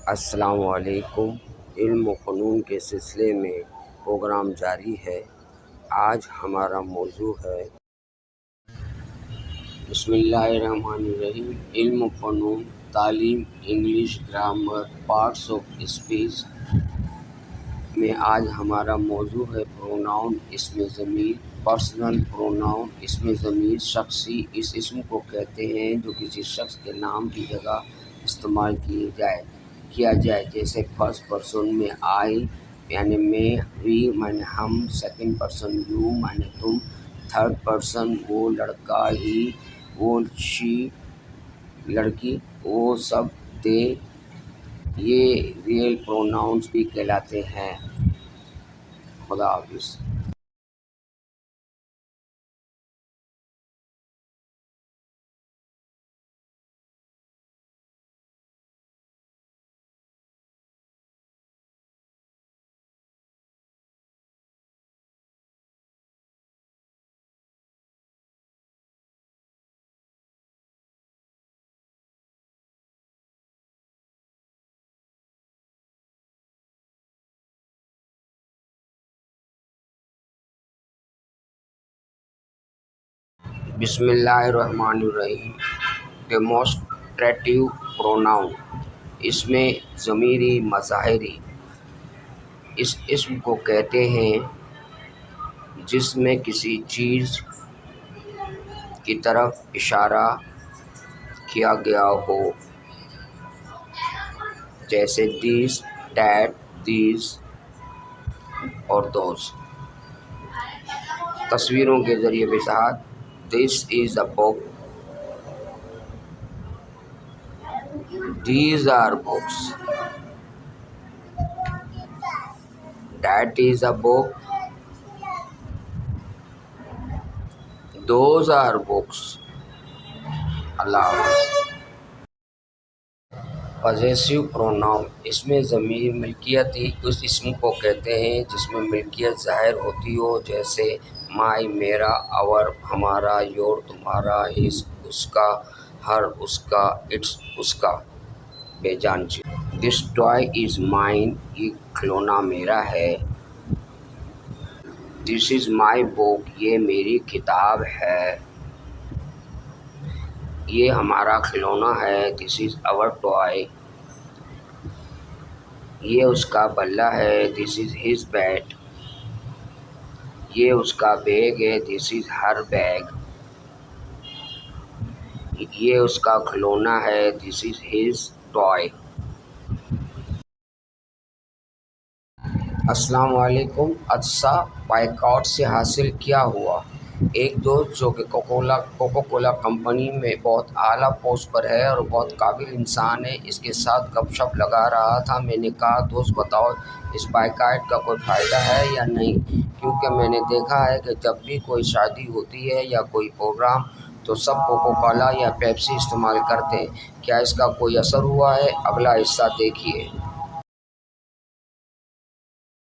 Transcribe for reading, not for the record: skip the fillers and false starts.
السلام علیکم۔ علم و فنون کے سلسلے میں پروگرام جاری ہے۔ آج ہمارا موضوع ہے بسم اللہ الرحمن الرحیم، علم و فنون، تعلیم، English grammar, parts of speech میں آج ہمارا موضوع ہے پروناؤن، اسم ضمیر۔ پرسنل پروناؤن، اسم ضمیر شخصی اس اسم کو کہتے ہیں جو کسی شخص کے نام کی جگہ استعمال کیا جائے، جیسے فرسٹ پرسن میں آئی یعنی میں، وی معنی ہم، سیکنڈ پرسن یو معنی تم، تھرڈ پرسن وہ لڑکا، ہی وہ شی لڑکی، وہ سب دے، یہ ریئل پروناؤنس بھی کہلاتے ہیں۔ خدا حافظ۔ بسم اللہ الرحمن الرحیم۔ ڈیمونسٹریٹو پروناؤن، اس میں ضمیری مظاہری اس اسم کو کہتے ہیں جس میں کسی چیز کی طرف اشارہ کیا گیا ہو، جیسے دیس، دیٹ، دیز اور دوز۔ تصویروں کے ذریعے وضاحت: this is a book, these are books, that is a book, those are books. اللہ حافظ۔ پوزیسیو پروناؤن، اس میں ضمیر ملکیتی اس اسم کو کہتے ہیں جس میں ملکیت ظاہر ہوتی ہو، جیسے مائی میرا، اور ہمارا، یور تمہارا، ہز اس کا، ہر اس کا، اٹس اس کا۔ بے جان چیز: دس ٹوائے از مائن، یہ کھلونا میرا ہے۔ دس از مائی بک، یہ میری کتاب ہے۔ یہ ہمارا کھلونا ہے۔ دس از آور ٹوائے، یہ اس کا بلّا ہے۔ دس از ہز بیٹ، یہ اس کا بیگ ہے۔ دس از ہر بیگ، یہ اس کا کھلونا ہے۔ دس از ہز ٹوائے۔ السلام علیکم۔ اجزاء بائیکاٹ سے حاصل کیا ہوا؟ ایک دوست جو کہ کوکو کولا کمپنی میں بہت اعلیٰ پوسٹ پر ہے اور بہت قابل انسان ہے، اس کے ساتھ گپ شپ لگا رہا تھا۔ میں نے کہا دوست بتاؤ اس بائیکاٹ کا کوئی فائدہ ہے یا نہیں، کیونکہ میں نے دیکھا ہے کہ جب بھی کوئی شادی ہوتی ہے یا کوئی پروگرام تو سب کوکو کولا یا پیپسی استعمال کرتے ہیں، کیا اس کا کوئی اثر ہوا ہے؟ اگلا حصہ دیکھیے۔